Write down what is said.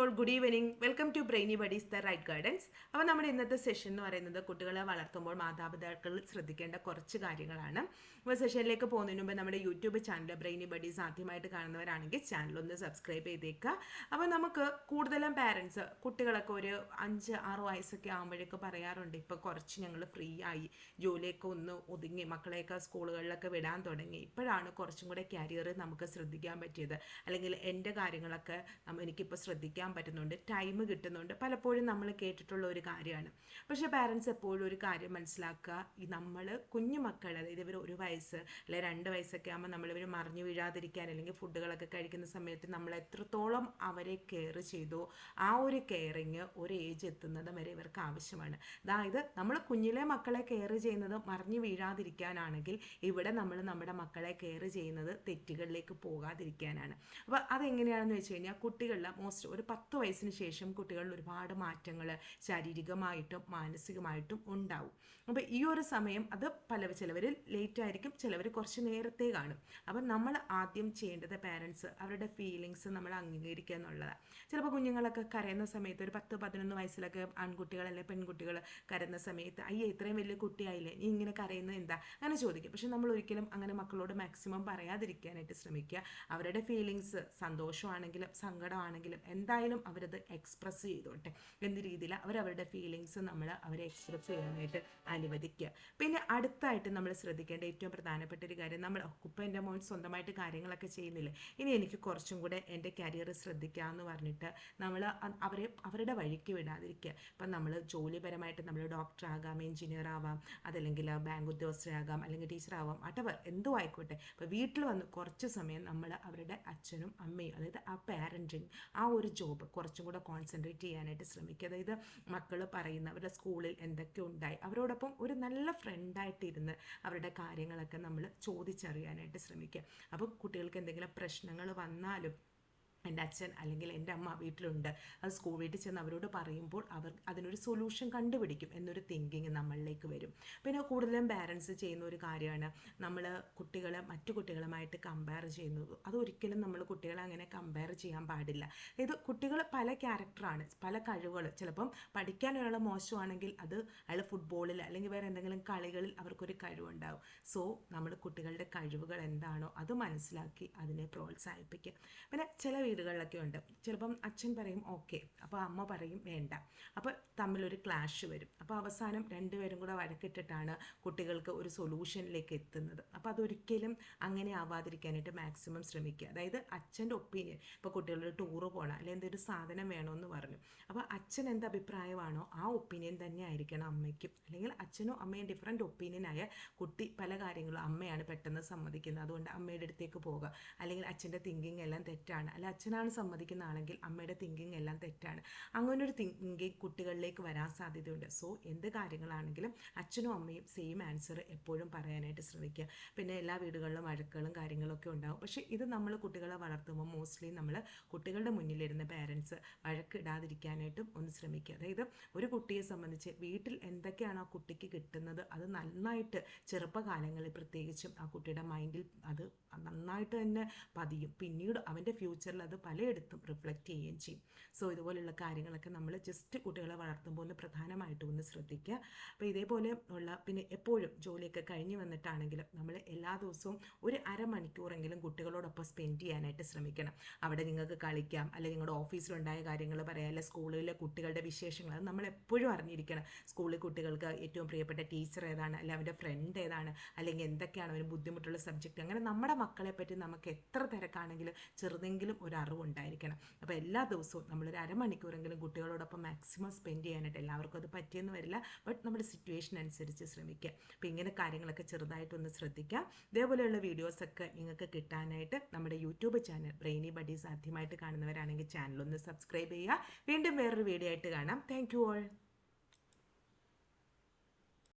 All good evening. Welcome to Brainy Buddies the right guidance. അപ്പോൾ നമ്മുടെ ഇന്നത്തെ session എന്ന് പറയുന്നത് കുട്ടികളെ വളർത്തുമ്പോൾ മാതാപിതാക്കൾ ശ്രദ്ധിക്കേണ്ട കുറച്ച് കാര്യങ്ങളാണ്. അപ്പോൾ സെഷനിലേക്ക് പോകുന്നതിന് മുമ്പ് നമ്മുടെ യൂട്യൂബ് ചാനൽ ബ്രെയിനി ബഡീസ് ആദ്യമായിട്ട് കാണുന്നവരാണെങ്കിൽ ചാനൽ ഒന്ന് സബ്സ്ക്രൈബ് ചെയ്തേക്കുക. അപ്പോൾ നമുക്ക് കൂടുതലും പാരൻസ് കുട്ടികളൊക്കെ ഒരു 5-6 വയസ്സൊക്കെ ആകുമ്പോഴേക്ക് പറയാറുണ്ട്, ഇപ്പോൾ കുറച്ച് ഞങ്ങൾ ഫ്രീ ആയി, ജോലിയൊക്കെ ഒന്ന് ഒതുങ്ങി, മക്കളെയൊക്കെ സ്കൂളുകളിലൊക്കെ വിടാൻ തുടങ്ങി, ഇപ്പോഴാണ് കുറച്ചും കൂടെ കരിയർ നമുക്ക് ശ്രദ്ധിക്കാൻ പറ്റിയത്, അല്ലെങ്കിൽ എൻ്റെ കാര്യങ്ങളൊക്കെ എനിക്കിപ്പോൾ ശ്രദ്ധിക്കാൻ പറ്റുന്നുണ്ട്, ടൈം കിട്ടുന്നുണ്ട്. പലപ്പോഴും നമ്മൾ കേട്ടിട്ടുള്ള ഒരു കാര്യമാണ്. പക്ഷേ പാരൻസ് എപ്പോഴും ഒരു കാര്യം മനസ്സിലാക്കുക, ഈ നമ്മൾ കുഞ്ഞു മക്കൾ, അതായത് ഇവർ 1 വയസ്സ് അല്ലെങ്കിൽ 2 വയസ്സൊക്കെ ആകുമ്പോൾ നമ്മളിവർ മറിഞ്ഞു വീഴാതിരിക്കാൻ അല്ലെങ്കിൽ ഫുഡുകളൊക്കെ കഴിക്കുന്ന സമയത്ത് നമ്മൾ എത്രത്തോളം അവരെ കെയർ ചെയ്തോ ആ ഒരു കെയറിങ് ഒരു ഏജ് എത്തുന്നത് വരെ ഇവർക്ക് ആവശ്യമാണ്. അതായത് നമ്മൾ കുഞ്ഞിലെ മക്കളെ കെയർ ചെയ്യുന്നത് മറിഞ്ഞു വീഴാതിരിക്കാനാണെങ്കിൽ ഇവിടെ നമ്മൾ നമ്മുടെ മക്കളെ കെയർ ചെയ്യുന്നത് തെറ്റുകളിലേക്ക് പോകാതിരിക്കാനാണ്. അപ്പോൾ അതെങ്ങനെയാണെന്ന് വെച്ച് കഴിഞ്ഞാൽ കുട്ടികളിൽ ഒരു 10 വയസ്സിന് ശേഷം കുട്ടികളിൽ ഒരുപാട് മാറ്റങ്ങൾ ശാരീരികമായിട്ടും മാനസികമായിട്ടും ഉണ്ടാവും. അപ്പോൾ ഈ ഒരു സമയം അത് ചിലവർ ലേറ്റ് ആയിരിക്കും, ചിലവർ കുറച്ച് നേരത്തെ കാണും. അപ്പം നമ്മൾ ആദ്യം ചെയ്യേണ്ടത് പാരൻസ് അവരുടെ ഫീലിങ്സ് നമ്മൾ അംഗീകരിക്കുക എന്നുള്ളതാണ്. ചിലപ്പോൾ കുഞ്ഞുങ്ങളൊക്കെ കരയുന്ന സമയത്ത് ഒരു 10-11 വയസ്സിലൊക്കെ ആൺകുട്ടികൾ അല്ലെങ്കിൽ പെൺകുട്ടികൾ കരയുന്ന സമയത്ത്, അയ്യേ ഇത്രയും വലിയ കുട്ടിയായില്ലേ, നീ ഇങ്ങനെ കരയുന്നത് എന്താ, അങ്ങനെ ചോദിക്കും. പക്ഷെ നമ്മൾ ഒരിക്കലും അങ്ങനെ മക്കളോട് മാക്സിമം പറയാതിരിക്കാനായിട്ട് ശ്രമിക്കുക. അവരുടെ ഫീലിങ്സ് സന്തോഷമാണെങ്കിലും സങ്കടമാണെങ്കിലും എന്തായാലും അവരത് എക്സ്പ്രസ് ചെയ്തോട്ടെ. എന്ത് രീതിയിൽ അവരവരുടെ ഫീലിങ്സ് നമ്മൾ അവരെ എക്സ്പ്രസ് ചെയ്യാനായിട്ട് അനുവദിക്കുക. പിന്നെ അടുത്തായിട്ട് നമ്മൾ ശ്രദ്ധിക്കേണ്ട ഏറ്റവും പ്രധാനപ്പെട്ട ഒരു കാര്യം, നമ്മൾ ഇപ്പം എൻ്റെ മോൻ സ്വന്തമായിട്ട് കാര്യങ്ങളൊക്കെ ചെയ്യുന്നില്ലേ, ഇനി എനിക്ക് കുറച്ചും കൂടെ എൻ്റെ കരിയർ ശ്രദ്ധിക്കാമെന്ന് പറഞ്ഞിട്ട് നമ്മൾ അവരുടെ വഴിക്ക് വിടാതിരിക്കുക. ഇപ്പം നമ്മൾ ജോലിപരമായിട്ട് നമ്മൾ ഡോക്ടറാകാം, എഞ്ചിനീയർ ആവാം, അതല്ലെങ്കിൽ ബാങ്ക് ഉദ്യോഗസ്ഥരാകാം, അല്ലെങ്കിൽ ടീച്ചറാവാം, അട്ടവർ എന്തോ ആയിക്കോട്ടെ. ഇപ്പോൾ വീട്ടിൽ വന്ന് കുറച്ച് സമയം നമ്മൾ അവരുടെ അച്ഛനും അമ്മയും, അതായത് ആ പാരൻറ്റിങ് ആ ഒരു ജോബ് കുറച്ചും കൂടെ കോൺസെൻട്രേറ്റ് ചെയ്യാനായിട്ട് ശ്രമിക്കുക. അതായത് മക്കൾ പറയുന്ന അവരുടെ സ്കൂളിൽ എന്തൊക്കെ ഉണ്ടായി അവരോടൊപ്പം ഒരു നല്ല ഫ്രണ്ടായിട്ടിരുന്ന് അവരുടെ കാര്യങ്ങളൊക്കെ നമ്മൾ ചോദിച്ചറിയാനായിട്ട് ശ്രമിക്കുക. അപ്പോൾ കുട്ടികൾക്ക് എന്തെങ്കിലും പ്രശ്നങ്ങൾ വന്നാലും എൻ്റെ അച്ഛൻ അല്ലെങ്കിൽ എൻ്റെ അമ്മ വീട്ടിലുണ്ട്, അത് വീട്ടിൽ ചെന്ന് അവരോട് പറയുമ്പോൾ അവർ അതിനൊരു സൊല്യൂഷൻ കണ്ടുപിടിക്കും എന്നൊരു തിങ്കിങ് നമ്മളിലേക്ക് വരും. പിന്നെ കൂടുതലും പാരൻസ് ചെയ്യുന്ന ഒരു കാര്യമാണ്, നമ്മൾ കുട്ടികളെ മറ്റു കുട്ടികളുമായിട്ട് കമ്പയർ ചെയ്യുന്നത്. അതൊരിക്കലും നമ്മൾ കുട്ടികളെ അങ്ങനെ കമ്പയർ ചെയ്യാൻ പാടില്ല. അതായത് കുട്ടികൾ പല ക്യാരക്ടറാണ്, പല കഴിവുകൾ. ചിലപ്പം പഠിക്കാൻ ഒരാൾ മോശമാണെങ്കിൽ അത് അയാൾ ഫുട്ബോളിൽ അല്ലെങ്കിൽ വേറെ എന്തെങ്കിലും കളികളിൽ അവർക്കൊരു കഴിവുണ്ടാവും. സോ നമ്മൾ കുട്ടികളുടെ കഴിവുകൾ എന്താണോ അത് മനസ്സിലാക്കി അതിനെ പ്രോത്സാഹിപ്പിക്കുക. പിന്നെ ചില വീടുകളിലൊക്കെ ഉണ്ട്, ചിലപ്പം അച്ഛൻ പറയും ഓക്കെ, അപ്പോൾ അമ്മ പറയും വേണ്ട, അപ്പോൾ തമ്മിലൊരു ക്ലാഷ് വരും. അപ്പോൾ അവസാനം രണ്ടുപേരും കൂടെ വഴക്കിട്ടിട്ടാണ് കുട്ടികൾക്ക് ഒരു സൊല്യൂഷനിലേക്ക് എത്തുന്നത്. അപ്പോൾ അതൊരിക്കലും അങ്ങനെ ആവാതിരിക്കാനായിട്ട് മാക്സിമം ശ്രമിക്കുക. അതായത് അച്ഛൻ്റെ ഒപ്പീനിയൻ, ഇപ്പോൾ കുട്ടികളൊരു ടൂറ് പോകണം അല്ലെങ്കിൽ എന്തൊരു സാധനം വേണമെന്ന് പറഞ്ഞു, അപ്പോൾ അച്ഛൻ എന്ത് അഭിപ്രായമാണോ ആ ഒപ്പീനിയൻ തന്നെ ആയിരിക്കണം അമ്മയ്ക്കും. അല്ലെങ്കിൽ അച്ഛനും അമ്മയും ഡിഫറെൻ്റ് ഒപ്പീനിയനായ കുട്ടി പല കാര്യങ്ങളും അമ്മയാണ് പെട്ടെന്ന് സമ്മതിക്കുന്നത്, അതുകൊണ്ട് അമ്മയുടെ അടുത്തേക്ക് പോകുക. അല്ലെങ്കിൽ അച്ഛൻ്റെ തിങ്കിങ് എല്ലാം തെറ്റാണ്, അല്ല അച്ഛനാണ് സമ്മതിക്കുന്ന ആണെങ്കിൽ അമ്മയുടെ തിങ്കിങ് എല്ലാം തെറ്റാണ്. അങ്ങനൊരു തിങ്കിങ് കുട്ടികളിലേക്ക് വരാൻ സാധ്യതയുണ്ട്. സോ എന്ത് കാര്യങ്ങളാണെങ്കിലും അച്ഛനും അമ്മയും സെയിം ആൻസർ എപ്പോഴും പറയാനായിട്ട് ശ്രമിക്കുക. പിന്നെ എല്ലാ വീടുകളിലും വഴക്കുകളും കാര്യങ്ങളൊക്കെ ഉണ്ടാകും. പക്ഷേ ഇത് നമ്മൾ കുട്ടികളെ വളർത്തുമ്പോൾ മോസ്റ്റ്ലി നമ്മൾ കുട്ടികളുടെ മുന്നിലിരുന്ന് പാരൻസ് വഴക്കിടാതിരിക്കാനായിട്ടും ഒന്ന് ശ്രമിക്കുക. അതായത് ഒരു കുട്ടിയെ സംബന്ധിച്ച് വീട്ടിൽ എന്തൊക്കെയാണ് ആ കുട്ടിക്ക് കിട്ടുന്നത് അത് നന്നായിട്ട് ചെറുപ്പകാലങ്ങളിൽ പ്രത്യേകിച്ചും ആ കുട്ടിയുടെ മൈൻഡിൽ അത് നന്നായിട്ട് തന്നെ പതിയും. പിന്നീട് അവൻ്റെ ഫ്യൂച്ചറിൽ അത് പലയിടത്തും റിഫ്ലക്റ്റ് ചെയ്യുകയും ചെയ്യും. സോ ഇതുപോലുള്ള കാര്യങ്ങളൊക്കെ നമ്മൾ ജസ്റ്റ് കുട്ടികളെ വളർത്തുമ്പോൾ ഒന്ന് പ്രധാനമായിട്ടും ഒന്ന് ശ്രദ്ധിക്കുക. അപ്പോൾ ഇതേപോലെ ഉള്ള പിന്നെ എപ്പോഴും ജോലിയൊക്കെ കഴിഞ്ഞ് വന്നിട്ടാണെങ്കിലും നമ്മൾ എല്ലാ ദിവസവും ഒരു അരമണിക്കൂറെങ്കിലും കുട്ടികളോടൊപ്പം സ്പെൻഡ് ചെയ്യാനായിട്ട് ശ്രമിക്കണം. അവിടെ നിങ്ങൾക്ക് കളിക്കാം, അല്ലെങ്കിൽ നിങ്ങളുടെ ഓഫീസിലുണ്ടായ കാര്യങ്ങൾ പറയാം, അല്ലെങ്കിൽ സ്കൂളിലെ കുട്ടികളുടെ വിശേഷങ്ങൾ അത് നമ്മൾ എപ്പോഴും അറിഞ്ഞിരിക്കണം. സ്കൂളിൽ കുട്ടികൾക്ക് ഏറ്റവും പ്രിയപ്പെട്ട ടീച്ചർ ഏതാണ്, അല്ലെങ്കിൽ അവൻ്റെ ഫ്രണ്ട് ഏതാണ്, അല്ലെങ്കിൽ എന്തൊക്കെയാണ് അവന് ബുദ്ധിമുട്ടുള്ള സബ്ജക്റ്റ്, അങ്ങനെ നമ്മുടെ മക്കളെ പറ്റി നമുക്ക് എത്ര തിരക്കാണെങ്കിലും ചെറുതെങ്കിലും ഒരു അറിവുണ്ടായിരിക്കണം. അപ്പോൾ എല്ലാ ദിവസവും നമ്മളൊരു അരമണിക്കൂറെങ്കിലും കുട്ടികളോടൊപ്പം മാക്സിമം സ്പെൻഡ് ചെയ്യാനായിട്ട്, എല്ലാവർക്കും അത് പറ്റിയെന്ന് വരില്ല, ബട്ട് നമ്മുടെ സിറ്റുവേഷൻ അനുസരിച്ച് ശ്രമിക്കുക. അപ്പോൾ ഇങ്ങനെ കാര്യങ്ങളൊക്കെ ചെറുതായിട്ടൊന്ന് ശ്രദ്ധിക്കാം. ഇതേപോലെയുള്ള വീഡിയോസൊക്കെ നിങ്ങൾക്ക് കിട്ടാനായിട്ട് നമ്മുടെ യൂട്യൂബ് ചാനൽ ബ്രെയിനി ബഡീസ് ആദ്യമായിട്ട് കാണുന്നവരാണെങ്കിൽ ചാനലൊന്ന് സബ്സ്ക്രൈബ് ചെയ്യുക. വീണ്ടും വേറൊരു വീഡിയോ ആയിട്ട് കാണാം. Thank you all.